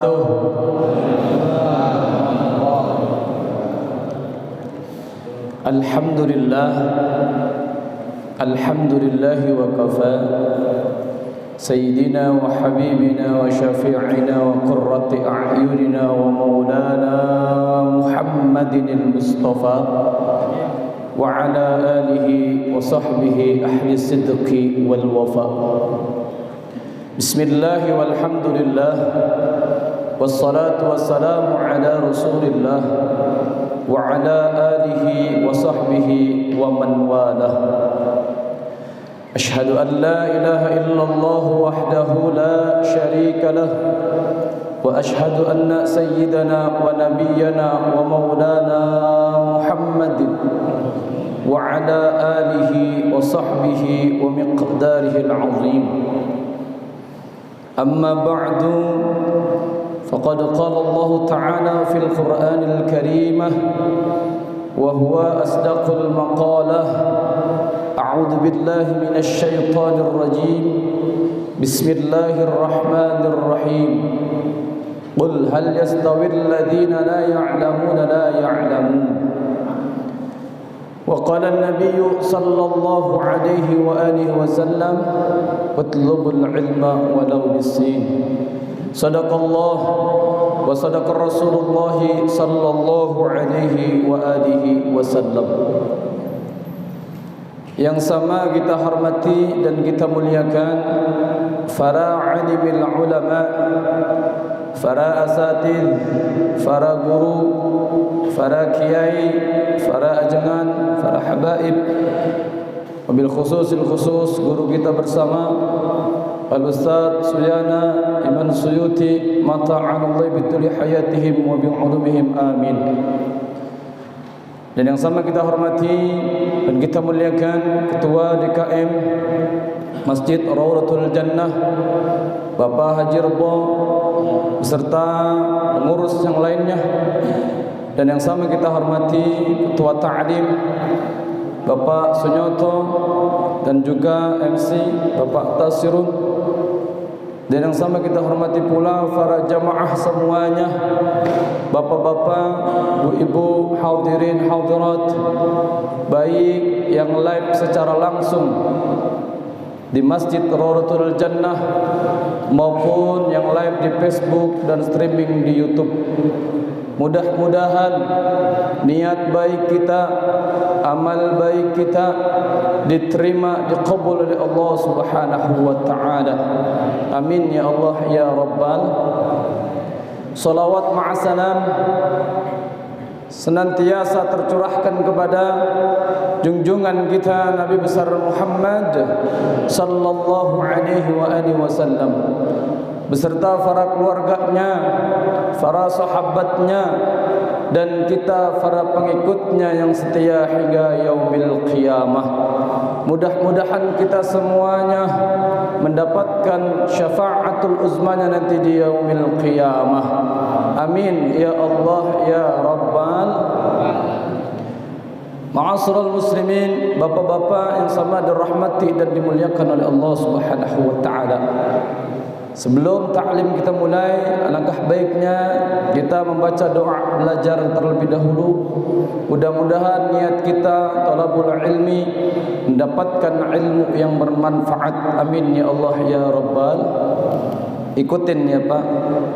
Alhamdulillah wa kafa Sayyidina wa habibina wa syafi'ina wa qurrati a'yunina wa maulana Muhammadin al-Mustafa wa ala alihi wa sahbihi ahli sidqi wal wafa. Bismillah walhamdulillah wassalatu wassalamu ala rasulillah wa ala alihi wa sahbihi wa man walah. Ashhadu an la ilaha illallah wahdahu la sharika lah wa ashhadu anna sayyidana wa nabiyyana wa maulana Muhammadin wa ala alihi wa sahbihi wa miqdarihi al-azim. Amma ba'du, faqad qala Allah Ta'ala fil Qur'anil Karimah wa huwa asdaqul maqalah. A'udzu billahi minasy syaithanir rajim. Bismillahir rahmanir rahim. Qul hal yastawil ladzina la ya'lamuna la ya'lamun. Wa qala an-nabiy sallallahu alaihi wa alihi wasallam utlubul ilma walau bis-sin. Sadaqallah wa sadaqa Rasulullah sallallahu alaihi wa alihi wasallam. Yang sama kita hormati dan kita muliakan para alimil ulama, para asatidz, para guru, para kiai, para ajengan, para habaib, wabil khususil khusus guru kita bersama Al-Ustaz Suyana Iman Suyuti mata'anallahi bituli hayatihim wa bi'ulumihim amin. Dan yang sama kita hormati dan kita muliakan Ketua DKM Masjid Rawdatul Jannah Bapak Haji Rebo beserta pengurus yang lainnya. Dan yang sama kita hormati Ketua Ta'lim Bapak Sunyoto dan juga MC Bapak Tasirun. Dan yang sama kita hormati pula para jamaah semuanya, bapak-bapak, ibu-ibu, hadirin, hadirat, baik yang live secara langsung di Masjid Rawdatul Jannah maupun yang live di Facebook dan streaming di YouTube. Mudah-mudahan niat baik kita, amal baik kita diterima, diqabul oleh Allah Subhanahu wa taala. Amin ya Allah ya Rabbal. Salawat ma'asalam senantiasa tercurahkan kepada junjungan kita Nabi besar Muhammad sallallahu alaihi wa alihi wasallam beserta para keluarganya, para sahabatnya, dan kita para pengikutnya yang setia hingga yaumil qiyamah. Mudah-mudahan kita semuanya mendapatkan syafa'atul uzmanya nanti di yaumil qiyamah. Amin ya Allah ya Rabbal. Ma'asyiral muslimin, bapak-bapak yang sama dirahmati dan dimuliakan oleh Allah Subhanahu wa taala. Sebelum ta'lim kita mulai, alangkah baiknya kita membaca doa belajar terlebih dahulu. Mudah-mudahan niat kita talabul ilmi, mendapatkan ilmu yang bermanfaat. Amin ya Allah ya Rabbal. Ikutin ya Pak.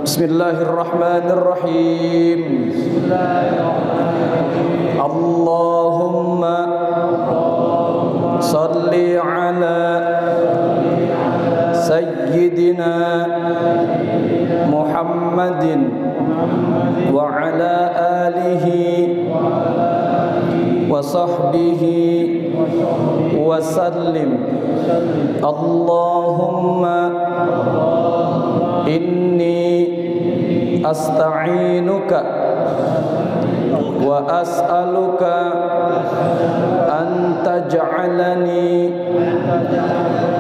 Bismillahirrahmanirrahim. Bismillahirrahmanirrahim. Allahumma salli ala Sayyidina Muhammadin wa ala alihi wa sahbihi wa sallim. Allahumma inni asta'inuka wa as'aluka an taj'alani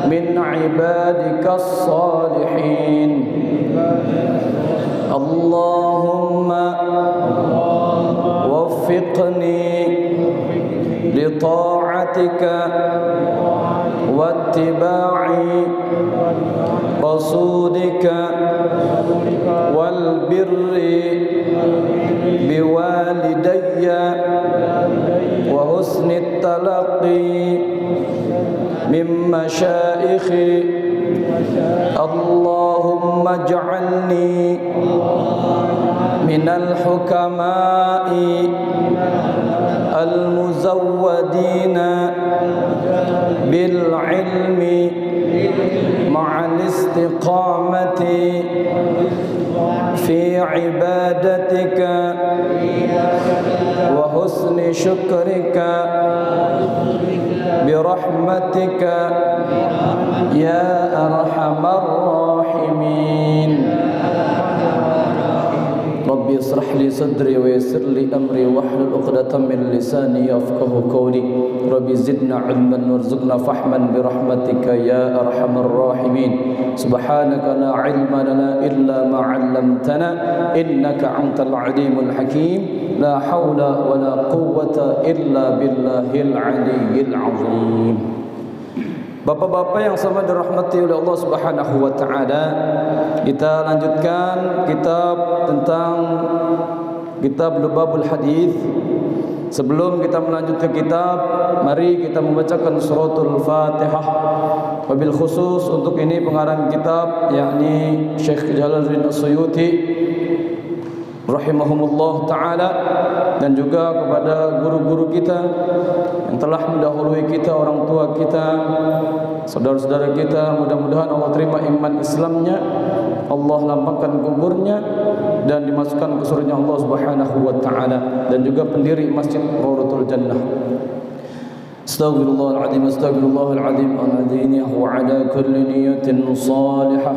min ibadikas salihin. Allahumma waffiqni li ta'atika wa ittiba'i rasulika والبر بوالدي وحسن التلقي من مشائخي اللهم اجعلني من الحكماء المزودين بالعلم مع الاستقامة في عبادتك وحسن شكرك برحمتك يا أرحم الراحمين. Rabbi israh li sadri wa yassir li amri wahlul 'uqdatam min lisani yafqahu qawli. Rabbi zidna 'ilman warzuqna fahman bi rahmatika ya arhamar rahimin. Subhanaka la 'ilma lana illa ma 'allamtana innaka antal 'alimul hakim. La haula wa la quwwata illa billahil 'aliyyil 'azim. Bapak-bapak yang sama dirahmati oleh Allah Subhanahu wa taala, kita lanjutkan kitab Lubabul Hadis. Sebelum kita melanjutkan kitab, mari kita membacakan suratul Fatihah. Wabil khusus untuk ini pengarang kitab yakni Syekh Jalaluddin As-Suyuti rahimahumullah ta'ala, dan juga kepada guru-guru kita yang telah mendahului kita, orang tua kita, saudara-saudara kita. Mudah-mudahan Allah terima iman Islamnya, Allah lapangkan kuburnya dan dimasukkan ke surga Allah Subhanahu wa ta'ala, dan juga pendiri Masjid Rawdatul Jannah. Astaghfirullahaladzim, astaghfirullahaladzim al-adhini wa ala kulli niyatin salihah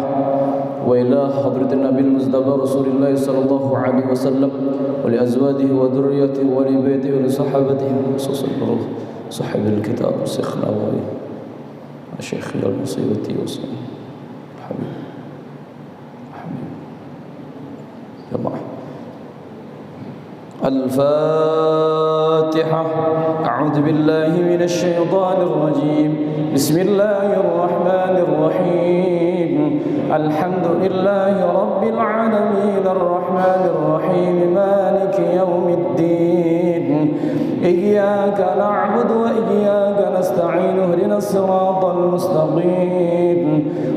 wa ila hadratin nabil muzdaba rasulillah sallallahu alaihi wasallam wa li azwajihi wa dhurriyyatihi wa li baitihi wa li sahabatihi sallallahu sahabil kitab Syekh Nawawi Syekh al-Suyuti wa sallam habib jamaah. الفاتحة. أعوذ بالله من الشيطان الرجيم. بسم الله الرحمن الرحيم. الحمد لله رب العالمين الرحمن الرحيم مالك يوم الدين إياك نعبد وإياك نستعين اهدنا الصراط المستقيم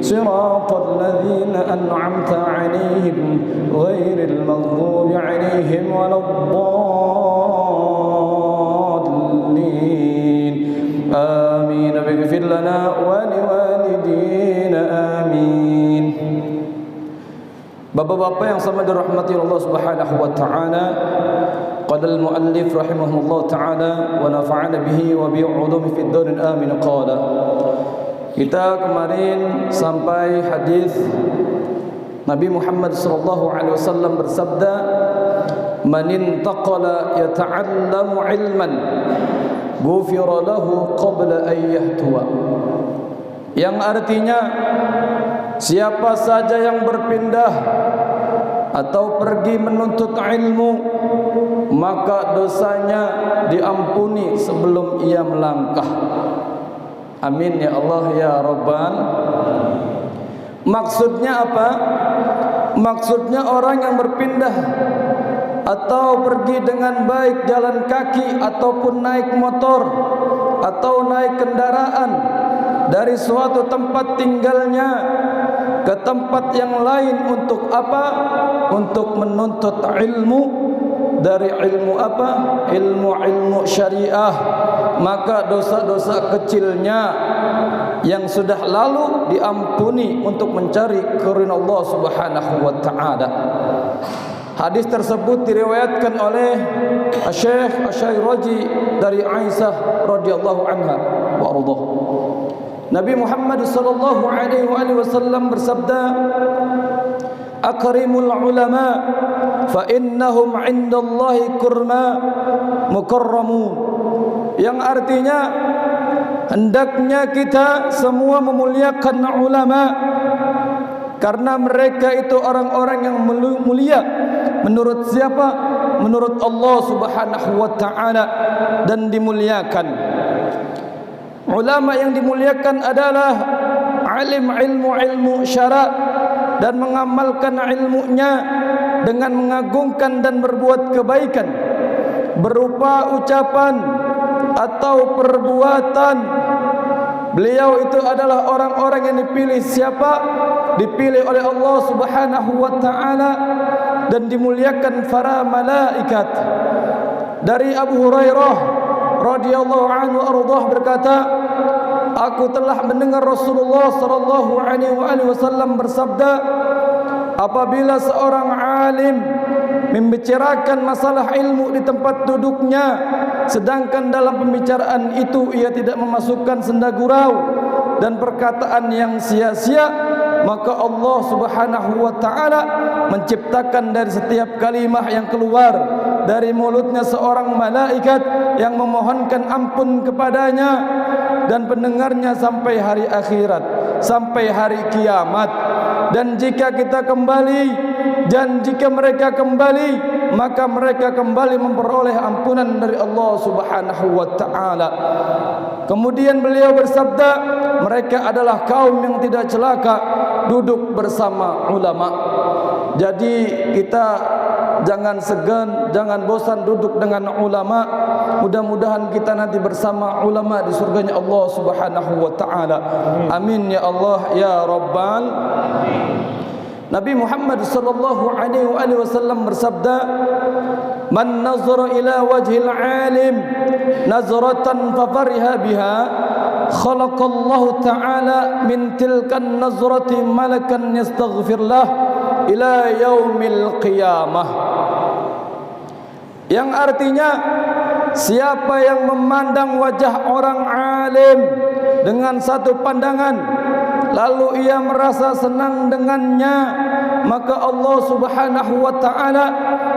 صراط الذين أنعمت عليهم غير المغضوب عليهم ولا الضالين آمين. اغفر لنا ولوالدينا آمين. Bapak-bapak yang sama dirahmati Allah Subhanahu wa taala, qala al-muallif rahimahullah taala wa nafa'ana bihi wa bi 'ulumi fid darin amin. Qala, kita kemarin sampai hadis Nabi Muhammad sallallahu alaihi wasallam bersabda, man intaqala yata'allamu 'ilman ghufira lahu qabla an yahtuwa. Yang artinya, siapa saja yang berpindah atau pergi menuntut ilmu, maka dosanya diampuni sebelum ia melangkah. Amin ya Allah ya Rabbal. Maksudnya apa? Maksudnya orang yang berpindah atau pergi dengan baik jalan kaki ataupun naik motor atau naik kendaraan dari suatu tempat tinggalnya ke tempat yang lain untuk apa? Untuk menuntut ilmu. Dari ilmu apa? Ilmu syariah. Maka dosa-dosa kecilnya yang sudah lalu diampuni untuk mencari karunia Allah Subhanahu wa taala. Hadis tersebut diriwayatkan oleh Syekh Asy-Syairazi dari Aisyah radhiyallahu anha wa ardhah. Nabi Muhammad sallallahu alaihi wasallam bersabda, akrimul ulama fa innahum 'indallahi kurma mukarramun. Yang artinya, hendaknya kita semua memuliakan ulama karena mereka itu orang-orang yang mulia. Menurut siapa? Menurut Allah Subhanahu wa taala, dan dimuliakan. Ulama yang dimuliakan adalah alim ilmu syara', dan mengamalkan ilmunya dengan mengagungkan dan berbuat kebaikan berupa ucapan atau perbuatan. Beliau itu adalah orang-orang yang dipilih. Siapa? Dipilih oleh Allah Subhanahu wa taala dan dimuliakan para malaikat. Dari Abu Hurairah radhiyallahu anhu ardhah berkata, aku telah mendengar Rasulullah sallallahu alaihi wasallam bersabda, apabila seorang alim membicarakan masalah ilmu di tempat duduknya, sedangkan dalam pembicaraan itu ia tidak memasukkan senda gurau dan perkataan yang sia-sia, maka Allah Subhanahu wa taala menciptakan dari setiap kalimah yang keluar dari mulutnya seorang malaikat yang memohonkan ampun kepadanya dan pendengarnya sampai hari akhirat, sampai hari kiamat. Dan jika kita kembali, dan jika mereka kembali, maka mereka kembali memperoleh ampunan dari Allah Subhanahu wa taala. Kemudian beliau bersabda, mereka adalah kaum yang tidak celaka duduk bersama ulama. Jadi kita jangan segan, jangan bosan duduk dengan ulama. Mudah-mudahan kita nanti bersama ulama di surganya Allah Subhanahu wa taala. Amin ya Allah ya Rabbal. Nabi Muhammad sallallahu alaihi wasallam bersabda, "Man nazara ila wajhil alim nazratan fafariha biha, khalaqallahu ta'ala min tilkan nazrati malakan yastaghfir lah ila yaumil qiyamah." Yang artinya, siapa yang memandang wajah orang alim dengan satu pandangan, lalu ia merasa senang dengannya, maka Allah Subhanahu wa taala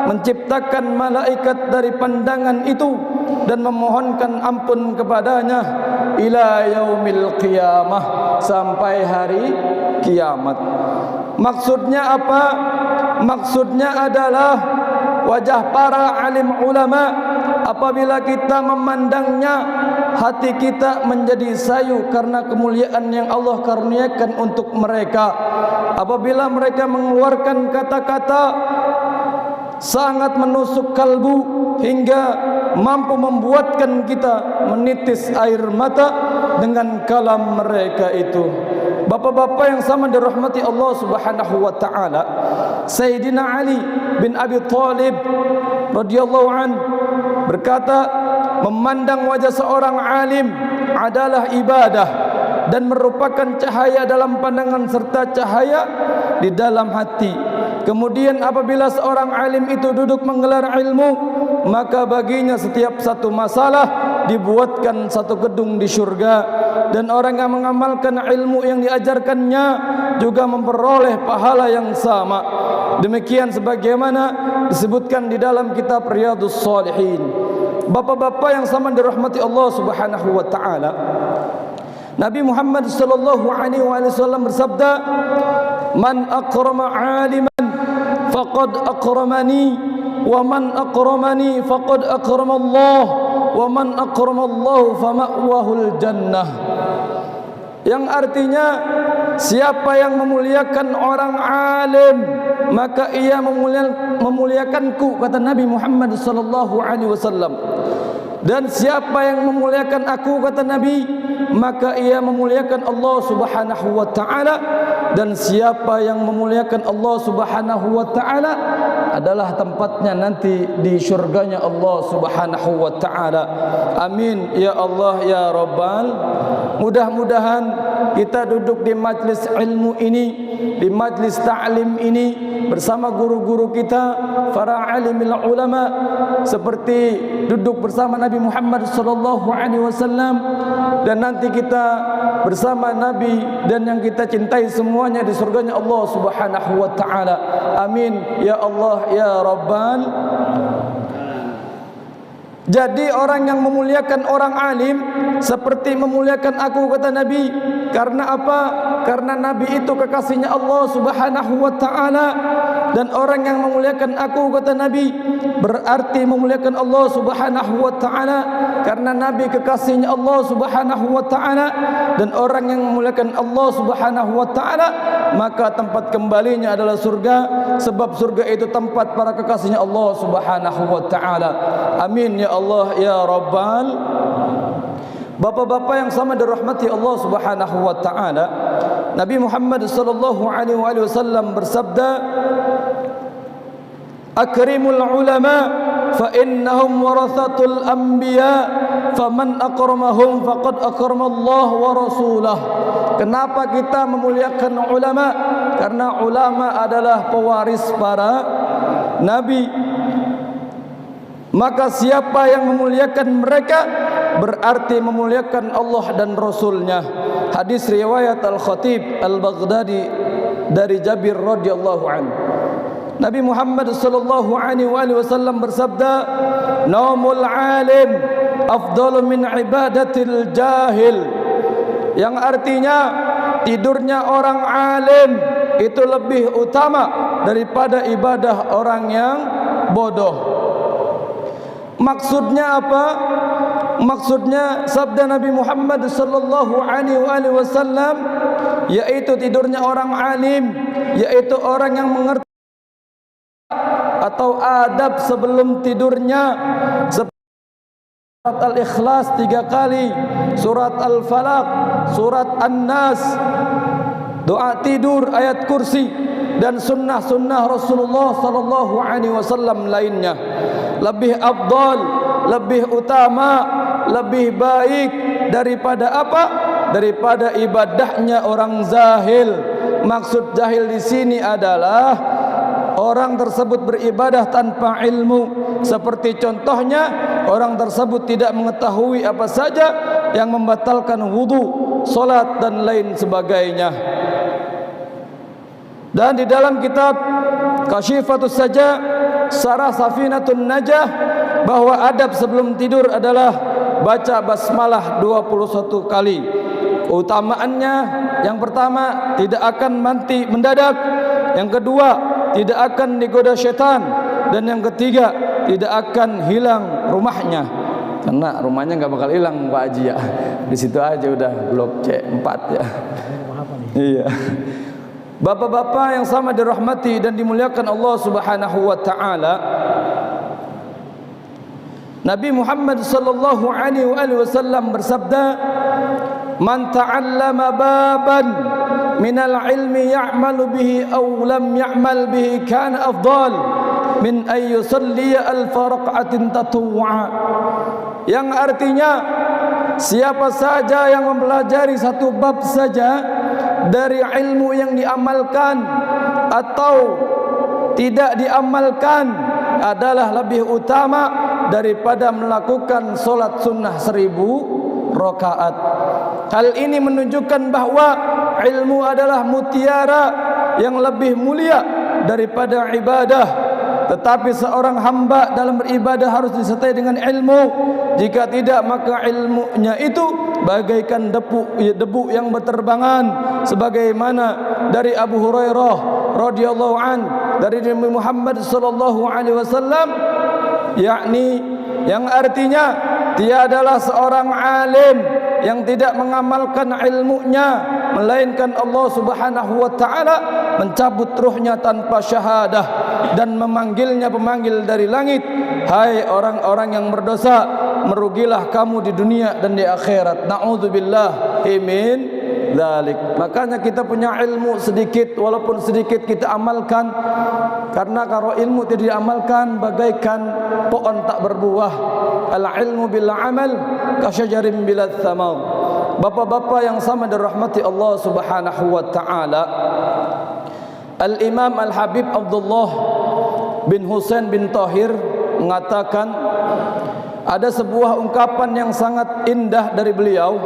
menciptakan malaikat dari pandangan itu dan memohonkan ampun kepadanya ila yaumil qiyamah, sampai hari kiamat. Maksudnya apa? Maksudnya adalah wajah para alim ulama, apabila kita memandangnya, hati kita menjadi sayu karena kemuliaan yang Allah karuniakan untuk mereka. Apabila mereka mengeluarkan kata-kata sangat menusuk kalbu hingga mampu membuatkan kita menitis air mata dengan kalam mereka itu. Bapak-bapak yang sama dirahmati Allah Subhanahu wa taala, Sayyidina Ali bin Abi Thalib radhiyallahu an berkata, memandang wajah seorang alim adalah ibadah dan merupakan cahaya dalam pandangan serta cahaya di dalam hati. Kemudian apabila seorang alim itu duduk menggelar ilmu, maka baginya setiap satu masalah dibuatkan satu gedung di syurga, dan orang yang mengamalkan ilmu yang diajarkannya juga memperoleh pahala yang sama. Demikian sebagaimana disebutkan di dalam kitab Riyadhus Shalihin. Bapak-bapak yang sama dirahmati Allah Subhanahu wa taala, Nabi Muhammad sallallahu alaihi wasallam bersabda, "Man akrama 'aliman faqad akramani, wa man akramani faqad akrama Allah, wa man akrama Allah fa ma'wahul jannah." Yang artinya, siapa yang memuliakan orang alim, maka ia memuliakanku, kata Nabi Muhammad sallallahu alaihi wasallam. Dan siapa yang memuliakan aku, kata Nabi, maka ia memuliakan Allah Subhanahu wa taala. Dan siapa yang memuliakan Allah Subhanahu wa taala adalah tempatnya nanti di syurganya Allah Subhanahu wa taala. Amin ya Allah ya Rabbal. Mudah-mudahan kita duduk di majlis ilmu ini, di majlis ta'lim ini bersama guru-guru kita, para alimil ulama, seperti duduk bersama Nabi Muhammad sallallahu alaihi wasallam, dan nanti kita bersama Nabi dan yang kita cintai semuanya di surganya Allah Subhanahu wa taala. Amin ya Allah ya Rabbal. Jadi orang yang memuliakan orang alim seperti memuliakan aku, kata Nabi. Karena apa? Karena Nabi itu kekasihnya Allah Subhanahu wa ta'ala. Dan orang yang memuliakan aku, kata Nabi, berarti memuliakan Allah Subhanahu wa ta'ala. Karena Nabi kekasihnya Allah Subhanahu wa ta'ala. Dan orang yang memuliakan Allah Subhanahu wa ta'ala, maka tempat kembalinya adalah surga. Sebab surga itu tempat para kekasihnya Allah Subhanahu wa ta'ala. Amin ya Allah ya Rabbal. Bapak-bapak yang sama dirahmati Allah Subhanahu wa ta'ala, Nabi Muhammad sallallahu alaihi wasallam bersabda, akrimul ulama fa innahum warathatul anbiya faman akramahum faqad akramallah wa rasulah. Kenapa kita memuliakan ulama? Karena ulama adalah pewaris para nabi. Maka siapa yang memuliakan mereka berarti memuliakan Allah dan Rasulnya. Hadis riwayat Al-Khatib Al-Baghdadi dari Jabir radhiyallahu anhu. Nabi Muhammad sallallahu alaihi wasallam bersabda, naumul alim afdalu min ibadatil jahil. Yang artinya tidurnya orang alim itu lebih utama daripada ibadah orang yang bodoh. Maksudnya apa? Maksudnya sabda Nabi Muhammad sallallahu alaihi wasallam yaitu tidurnya orang alim, yaitu orang yang mengerti atau adab sebelum tidurnya. Surat Al-Ikhlas 3 kali, surat Al-Falaq, surat An-Nas, doa tidur, ayat kursi, dan sunnah-sunnah Rasulullah sallallahu alaihi wasallam lainnya. Lebih afdal, lebih utama, lebih baik daripada apa? Daripada ibadahnya orang zahil. Maksud jahil di sini adalah orang tersebut beribadah tanpa ilmu. Seperti contohnya, orang tersebut tidak mengetahui apa saja yang membatalkan wudu, solat dan lain sebagainya. Dan di dalam kitab Kashifatus Saja, Sarah Safinatun Najah, bahwa adab sebelum tidur adalah baca basmalah 21 kali. Keutamaannya, yang pertama, tidak akan mati mendadak. Yang kedua, tidak akan digoda syaitan. Dan yang ketiga, tidak akan hilang rumahnya. Karena rumahnya nggak bakal hilang Pak Haji ya. Di situ aja udah blok C4 ya. Iya. Bapak-bapak yang sama dirahmati dan dimuliakan Allah Subhanahu wa ta'ala, Nabi Muhammad sallallahu alaihi wasallam bersabda, man ta'allama baban minal ilmi ya'malu bihi aw lam ya'mal bihi kana afdal min ay yusalliya alfa raq'atin tatawwa. Yang artinya, siapa saja yang mempelajari satu bab saja dari ilmu yang diamalkan atau tidak diamalkan adalah lebih utama daripada melakukan solat sunnah 1000 rakaat. Hal ini menunjukkan bahwa ilmu adalah mutiara yang lebih mulia daripada ibadah. Tetapi seorang hamba dalam beribadah harus disertai dengan ilmu. Jika tidak, maka ilmunya itu bagaikan debu yang berterbangan. Sebagaimana dari Abu Hurairah radhiyallahu an, dari Nabi Muhammad sallallahu alaihi wasallam, yakni yang artinya tiadalah seorang alim yang tidak mengamalkan ilmunya, melainkan Allah Subhanahu wa ta'ala mencabut ruhnya tanpa syahadah dan memanggilnya pemanggil dari langit, hai orang-orang yang berdosa, merugilah kamu di dunia dan di akhirat. Na'udzubillah min dzalik. Makanya kita punya ilmu sedikit, walaupun sedikit kita amalkan. Karena kalau ilmu tidak diamalkan bagaikan pohon tak berbuah. Al-ilmu bil amal kasyajarin bila thamar. Bapak-bapak yang sama dirahmati Allah Subhanahu wa ta'ala, Al-Imam Al-Habib Abdullah bin Husain bin Tahir mengatakan, ada sebuah ungkapan yang sangat indah dari beliau.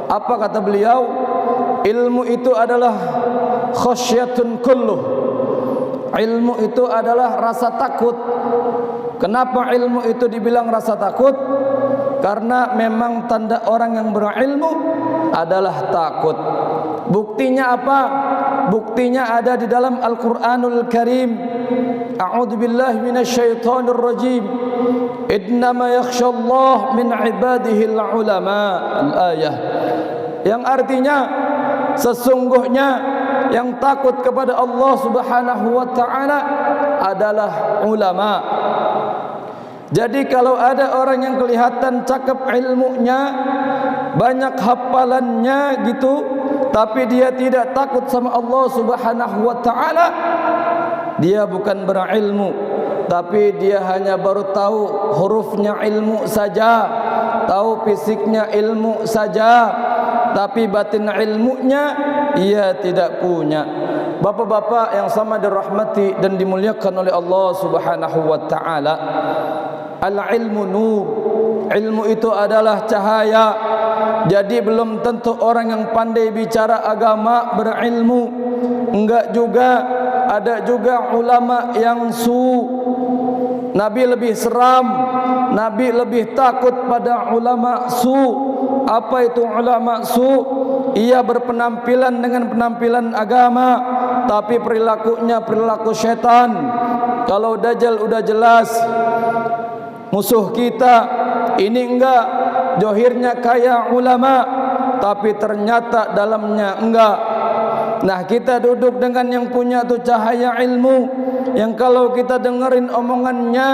Apa kata beliau? Ilmu itu adalah khasyatun kulluh. Ilmu itu adalah rasa takut Kenapa ilmu itu dibilang rasa takut? Karena memang tanda orang yang berilmu adalah takut. Buktinya apa? Buktinya ada di dalam Al-Qur'anul Karim. A'udzu billahi minasyaitonir rajim. Innama yakhshallah min ibadihi al-ulama. Al-ayah. Yang artinya sesungguhnya yang takut kepada Allah Subhanahu wa taala adalah ulama. Jadi kalau ada orang yang kelihatan cakap ilmunya, banyak hafalannya gitu, tapi dia tidak takut sama Allah Subhanahu wa taala, dia bukan berilmu, tapi dia hanya baru tahu hurufnya ilmu saja, tahu fisiknya ilmu saja, tapi batin ilmunya ia tidak punya. Bapak-bapak yang sama dirahmati dan dimuliakan oleh Allah Subhanahu wa taala, al-ilmu nur. Ilmu itu adalah cahaya. Jadi belum tentu orang yang pandai bicara agama berilmu. Enggak juga, ada juga ulama yang su. Nabi lebih seram, Nabi lebih takut pada ulama su. Apa itu ulama su? Ia berpenampilan dengan penampilan agama, tapi perilakunya perilaku syaitan. Kalau Dajjal udah jelas musuh kita, ini enggak, johirnya kaya ulama, tapi ternyata dalamnya enggak. Nah, kita duduk dengan yang punya tu cahaya ilmu, yang kalau kita dengerin omongannya,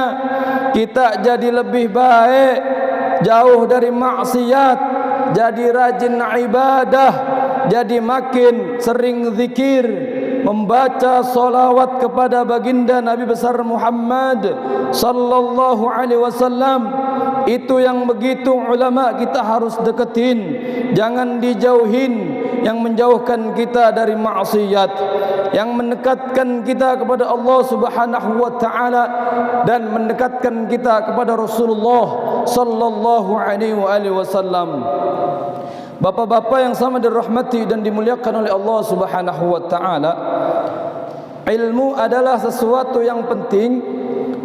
kita jadi lebih baik, jauh dari maksiat, jadi rajin ibadah, jadi makin sering zikir, membaca salawat kepada baginda Nabi besar Muhammad sallallahu alaihi wasallam. Itu yang begitu ulama kita harus deketin, jangan dijauhin. Yang menjauhkan kita dari maksiat, yang mendekatkan kita kepada Allah Subhanahu wa taala dan mendekatkan kita kepada Rasulullah sallallahu alaihi wasallam. Bapak-bapak yang sama dirahmati dan dimuliakan oleh Allah Subhanahu wa taala, ilmu adalah sesuatu yang penting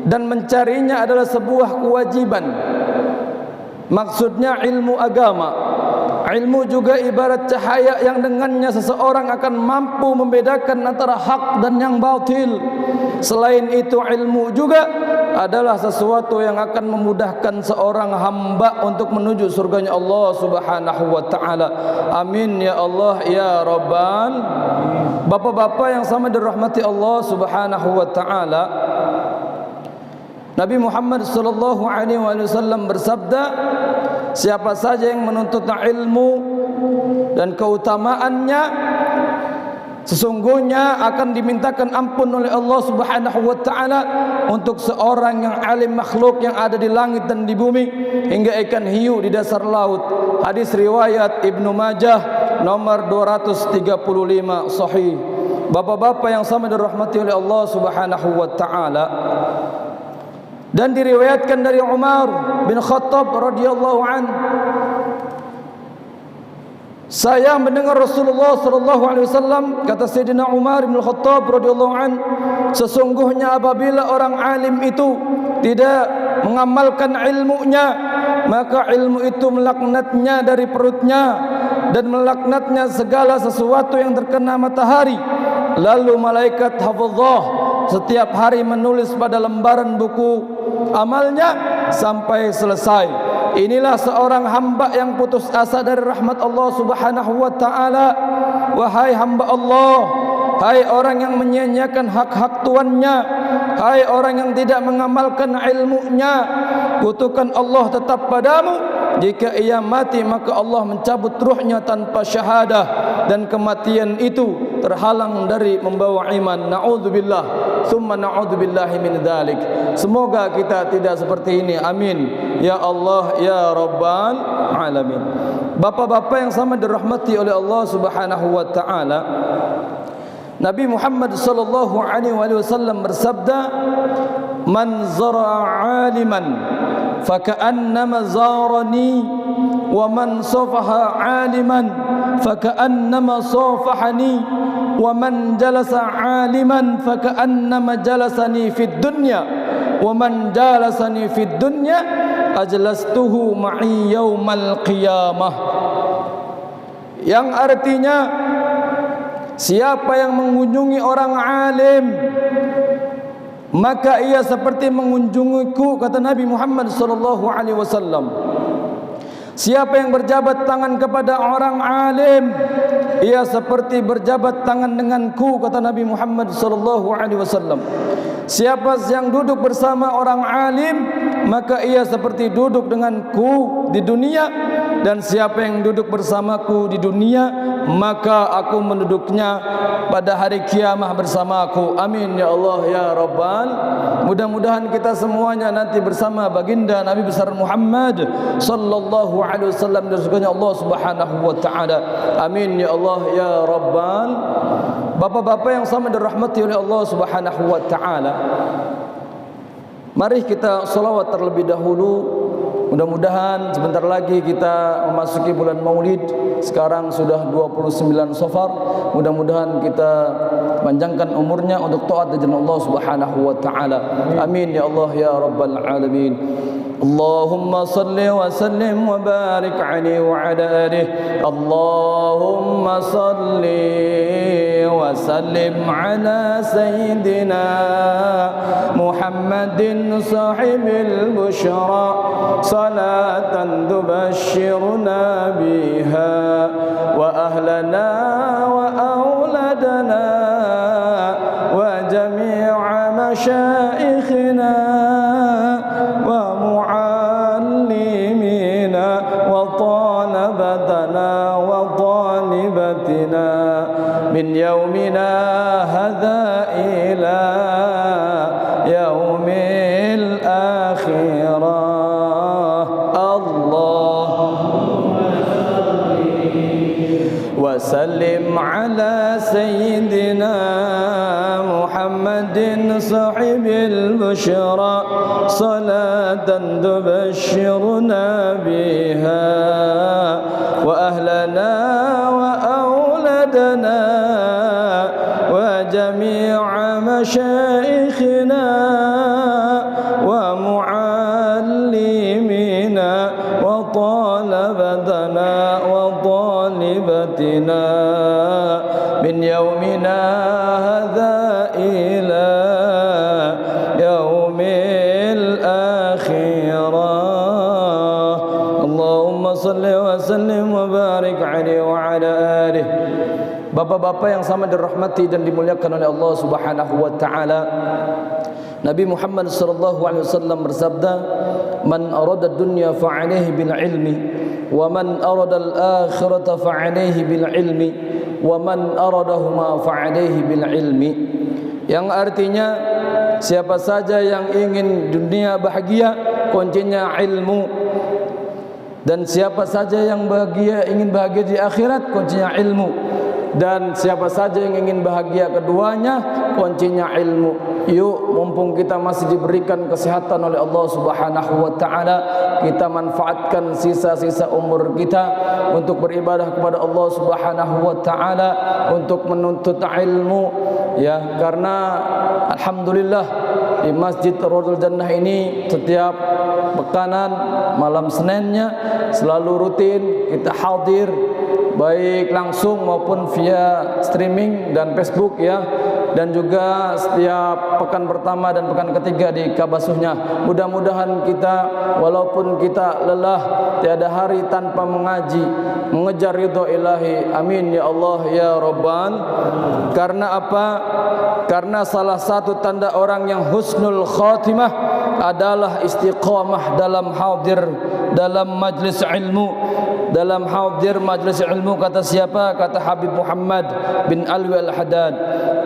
dan mencarinya adalah sebuah kewajiban. Maksudnya ilmu agama. Ilmu juga ibarat cahaya yang dengannya seseorang akan mampu membedakan antara hak dan yang batil. Selain itu, ilmu juga adalah sesuatu yang akan memudahkan seorang hamba untuk menuju surganya Allah Subhanahu wa taala. Amin ya Allah ya Rabbal. Bapak-bapak yang sama dirahmati Allah Subhanahu wa taala, Nabi Muhammad sallallahu alaihi wasallam bersabda, siapa saja yang menuntut ilmu dan keutamaannya, sesungguhnya akan dimintakan ampun oleh Allah Subhanahu wa taala untuk seorang yang alim makhluk yang ada di langit dan di bumi hingga ikan hiu di dasar laut. Hadis riwayat Ibnu Majah nomor 235 sahih. Bapak-bapak yang sama dirahmati oleh Allah Subhanahu wa taala, dan diriwayatkan dari Umar bin Khattab radhiyallahu an, saya mendengar Rasulullah sallallahu alaihi wasallam, kata Sayyidina Umar bin Khattab radhiyallahu an, sesungguhnya apabila orang alim itu tidak mengamalkan ilmunya, maka ilmu itu melaknatnya dari perutnya dan melaknatnya segala sesuatu yang terkena matahari. Lalu malaikat hafazah setiap hari menulis pada lembaran buku amalnya sampai selesai. Inilah seorang hamba yang putus asa dari rahmat Allah Subhanahu wa taala. Wahai hamba Allah, hai orang yang menyia-nyiakan hak-hak tuannya, hai orang yang tidak mengamalkan ilmunya, kutukan Allah tetap padamu. Jika ia mati maka Allah mencabut ruhnya tanpa syahadah, dan kematian itu terhalang dari membawa iman. Na'udzubillah, summa na'udzubillahi min dzalik. Semoga kita tidak seperti ini. Amin ya Allah ya Rabbal alamin. Bapak-bapak yang sama dirahmati oleh Allah Subhanahu wa taala, Nabi Muhammad sallallahu alaihi wasallam bersabda, "Man zara'a 'aliman faka'annama zarani, wa man safaha 'aliman faka'annama safahani, wa man jalasa 'aliman faka'annama jalasani fid dunya, wa man jalasani fid dunya ajlastuhu ma'i yaumal qiyamah. Yang artinya siapa yang mengunjungi orang alim maka ia seperti mengunjungiku, kata Nabi Muhammad sallallahu alaihi wasallam. Siapa yang berjabat tangan kepada orang alim, ia seperti berjabat tangan denganku, kata Nabi Muhammad sallallahu alaihi wasallam. Siapa yang duduk bersama orang alim, maka ia seperti duduk denganku di dunia, dan siapa yang duduk bersamaku di dunia, maka aku menduduknya pada hari kiamah bersamaku. Amin ya Allah ya Rabbal. Mudah-mudahan kita semuanya nanti bersama baginda Nabi besar Muhammad sallallahu alaihi wasallam di surganya Allah Subhanahu wa taala. Amin ya Allah ya Rabbal. Bapak-bapak yang sama dirahmati oleh Allah Subhanahu wa taala, mari kita selawat terlebih dahulu. Mudah-mudahan sebentar lagi kita memasuki bulan Maulid. Sekarang sudah 29 Safar. Mudah-mudahan kita panjangkan umurnya untuk taat di jalan Allah Subhanahu wa taala. Amin ya Allah ya Rabbal alamin. Allahumma salli wa sallim wa barik alaihi wa ala alihi. Allahumma salli wa sallim ala sayyidina Muhammadin sahibil busyra salatan tubashshiruna biha wa ahlana wa auladana wa jami'a masyaikhina wa muallimina wa talabatana wa talibatina min yaumina hadha ila yaumil akhirah. وسلم على سيدنا محمد صاحب البشرى صلاة تبشرنا بها وأهلنا وأولادنا وجميع مشايخنا ومعلمينا وطلبتنا وطالبتنا من يومنا هذا إلى يوم الآخرة. اللهم صل وسلم وبارك عليه وعلى آله. Bapak-bapak yang sama dirahmati dan dimuliakan oleh Allah Subhanahu wa taala, Nabi Muhammad sallallahu alaihi wasallam bersabda, "Man arada ad-dunya fa 'alaihi bil 'ilmi, wa man arada al-akhirata fa 'alaihi bil 'ilmi, wa man aradahuma fa 'alaihi bil 'ilmi." Yang artinya siapa saja yang ingin dunia bahagia, kuncinya ilmu. Dan siapa saja yang ingin bahagia di akhirat, kuncinya ilmu. Dan siapa saja yang ingin bahagia keduanya, kuncinya ilmu. Yuk, mumpung kita masih diberikan kesehatan oleh Allah Subhanahu wa taala, kita manfaatkan sisa-sisa umur kita untuk beribadah kepada Allah Subhanahu wa taala, untuk menuntut ilmu, ya, karena alhamdulillah di Masjid Raudhatul Jannah ini setiap pekanan malam Seninnya selalu rutin kita hadir, baik langsung maupun via streaming dan Facebook, ya, dan juga setiap pekan pertama dan pekan ketiga di Kabasuhnya. Mudah-mudahan kita walaupun kita lelah, tiada hari tanpa mengaji, mengejar ridha ilahi. Amin ya Allah ya Rabbal. Karena apa? Karena salah satu tanda orang yang husnul khatimah adalah istiqamah dalam hadir dalam majlis ilmu. Dalam hadir majlis ilmu, kata siapa? Kata Habib Muhammad bin Alwi Al-Haddad.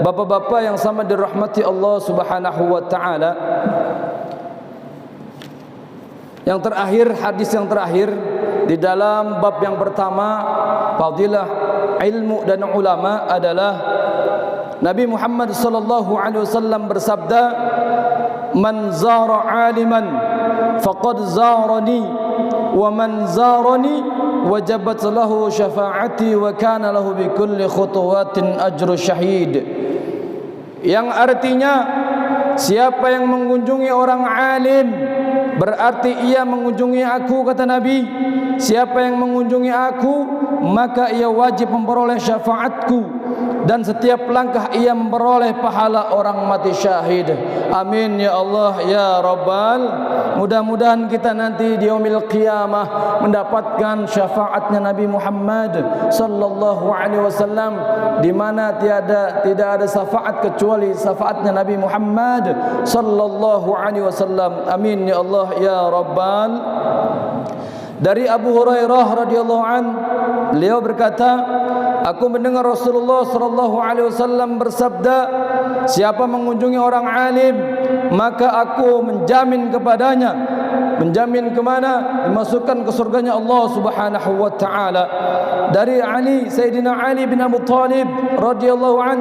Bapak-bapak yang sama dirahmati Allah Subhanahu wa taala, yang terakhir, hadis yang terakhir di dalam bab yang pertama, fadilah ilmu dan ulama, adalah Nabi Muhammad sallallahu alaihi wasallam bersabda, "Man zara aliman faqad zarani, wa man zarani wajabat lahu syafaati wa kana lahu bi kulli khutuwatin ajru syahid." Yang artinya siapa yang mengunjungi orang alim berarti ia mengunjungi aku, kata Nabi. Siapa yang mengunjungi aku maka ia wajib memperoleh syafaatku, dan setiap langkah ia memperoleh pahala orang mati syahid. Amin ya Allah ya Rabbal. Mudah-mudahan kita nanti di yaumil qiyamah mendapatkan syafaatnya Nabi Muhammad sallallahu alaihi wasallam, di mana tidak ada syafaat kecuali syafaatnya Nabi Muhammad sallallahu alaihi wasallam. Amin ya Allah ya Rabbal. Dari Abu Hurairah radhiyallahu an, beliau berkata, aku mendengar Rasulullah sallallahu alaihi wasallam bersabda, siapa mengunjungi orang alim maka aku menjamin kepadanya, menjamin ke mana? Dimasukkan ke surganya Allah Subhanahu wa taala. Dari Ali, Sayyidina Ali bin Abu Talib radhiyallahu an,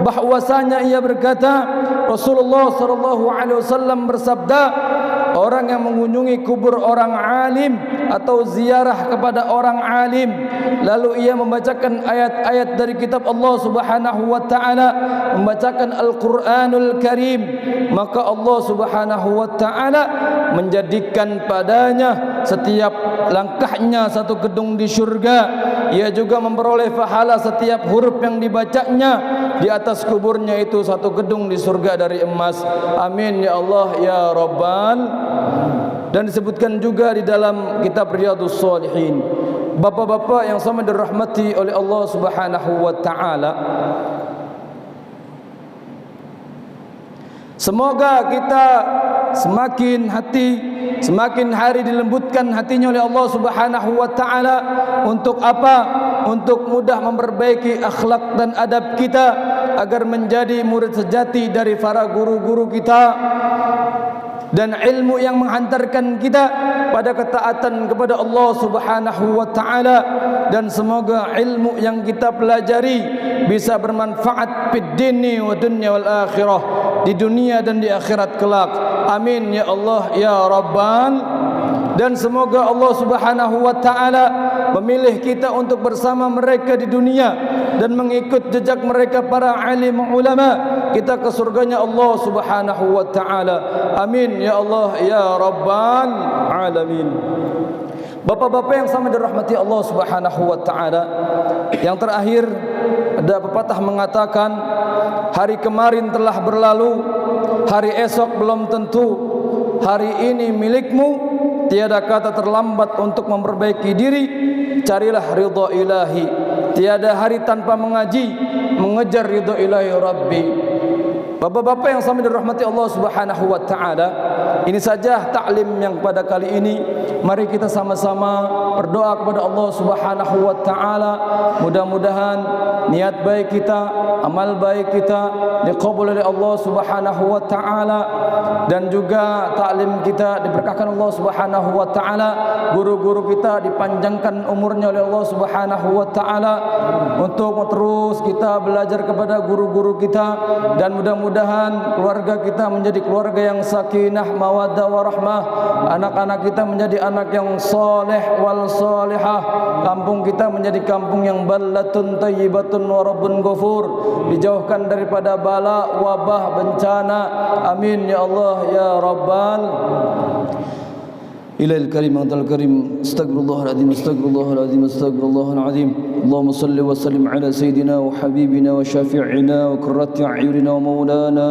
bahwasanya ia berkata, Rasulullah sallallahu alaihi wasallam bersabda, orang yang mengunjungi kubur orang alim atau ziarah kepada orang alim lalu ia membacakan ayat-ayat dari kitab Allah Subhanahu wa taala, membacakan Al-Qur'anul Karim, maka Allah Subhanahu wa taala menjadikan padanya setiap langkahnya satu gedung di syurga. Ia juga memperoleh pahala setiap huruf yang dibacanya. Di atas kuburnya itu satu gedung di surga dari emas. Amin ya Allah ya Rabbal. Dan disebutkan juga di dalam kitab Riyadhus Shalihin, bapak-bapak yang sama dirahmati oleh Allah Subhanahu wa taala, semoga kita semakin hari dilembutkan hatinya oleh Allah Subhanahu wa taala. Untuk apa? Untuk mudah memperbaiki akhlak dan adab kita agar menjadi murid sejati dari para guru-guru kita, dan ilmu yang menghantarkan kita pada ketaatan kepada Allah Subhanahu wa taala, dan semoga ilmu yang kita pelajari bisa bermanfaat fid dini wa dunya wal akhirah, di dunia dan di akhirat kelak. Amin ya Allah ya Rabbal. Dan semoga Allah Subhanahu wa taala memilih kita untuk bersama mereka di dunia dan mengikut jejak mereka para alim ulama, kita ke surganya Allah Subhanahu wa taala. Amin ya Allah ya Rabbal alamin. Bapak-bapak yang sama dirahmati Allah Subhanahu wa taala, yang terakhir ada pepatah mengatakan, hari kemarin telah berlalu, hari esok belum tentu, hari ini milikmu, tiada kata terlambat untuk memperbaiki diri, carilah ridha ilahi, tiada hari tanpa mengaji, mengejar ridha ilahi Rabbi. Bapak-bapak yang sama dirahmati Allah Subhanahu wa taala, ini saja taklim yang pada kali ini. Mari kita sama-sama berdoa kepada Allah Subhanahu wa taala, mudah-mudahan niat baik kita, amal baik kita diqabul oleh Allah Subhanahu wa taala, dan juga taklim kita diberkahkan Allah Subhanahu wa taala, guru-guru kita dipanjangkan umurnya oleh Allah Subhanahu wa taala, untuk terus kita belajar kepada guru-guru kita, dan mudah-mudahan keluarga kita menjadi keluarga yang sakinah mawaddah warahmah, anak-anak kita menjadi anak yang soleh wal solihah, kampung kita menjadi kampung yang ballatun tayyibatun wa rabbun ghafur, dijauhkan daripada bala, wabah, bencana. Amin ya Allah ya Rabbal. Ilahil karim antal karim, astagfirullahaladzim, astagfirullahaladzim, astagfirullahaladzim. Allahumma salli wa sallim ala sayyidina wa habibina wa syafi'ina wa qurrati a'yunina wa maulana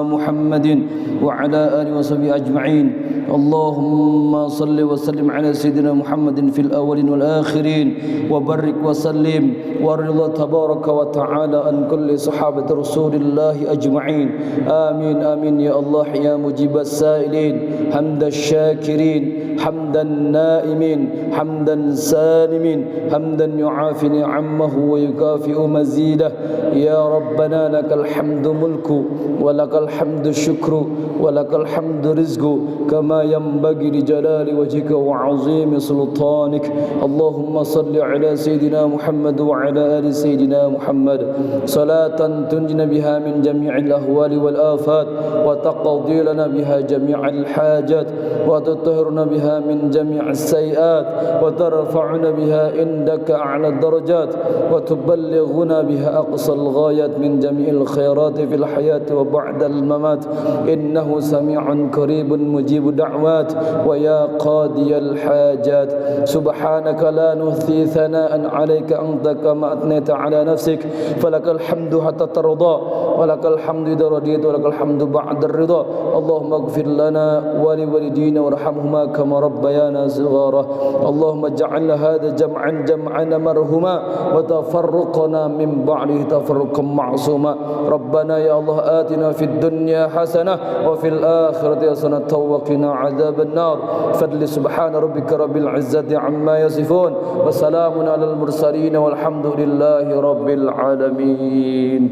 Muhammadin wa ala alihi wa sahbihi ajma'in. Allahumma salli wa sallim ala sayyidina Muhammadin fil awalin wal akhirin, wa barik wa sallim wa ridha tabaraka wa ta'ala an kulli sahabati rasulillahi ajma'in. Amin amin ya Allah ya mujibas sa'ilin, hamdas syakirin, حمدا نائمين، حمدا سالمين، حمدا يعافي نعمه ويكافئ مزيده. يا ربنا لك الحمد ملك ولك الحمد الشكر ولك الحمد رزق كما ينبغي لجلال وجهك وعظيم سلطانك. اللهم صل على سيدنا محمد وعلى آل سيدنا محمد صلاة تنجنا بها من جميع الأهوال والآفات، وتقضي لنا بها جميع الحاجات، وتطهرنا بها بها من جميع السيئات وترفعنا بها عندك أعلى الدرجات وتبلغنا بها أقصى الغايات من جميع الخيرات في الحياة وبعد الممات إنه سميع قريب مجيب دعوات ويا قاضي الحاجات سبحانك لا نحصي ثناء عليك أنت كما أثنيت على نفسك فلك الحمد حتى ترضى ولك الحمد إذا رضيت ولك الحمد بعد الرضا اللهم اغفر لنا ولوالدينا وارحمهما كما ربيانا صغارا اللهم اجعل هذا جمعا مرحوما وتفرقنا من بعده تفرقا معصوما ربنا يا الله آتنا في الدنيا حسنة وفي الآخرة حسنة وقنا عذاب النار فضل سبحان ربك رب العزة عما يصفون وسلام على المرسلين والحمد لله رب العالمين.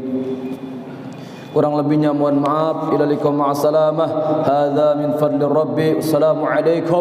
Kurang lebihnya mohon maaf. Ila liqa ma'assalamah. Hadza min fadli rabbi. Assalamualaikum.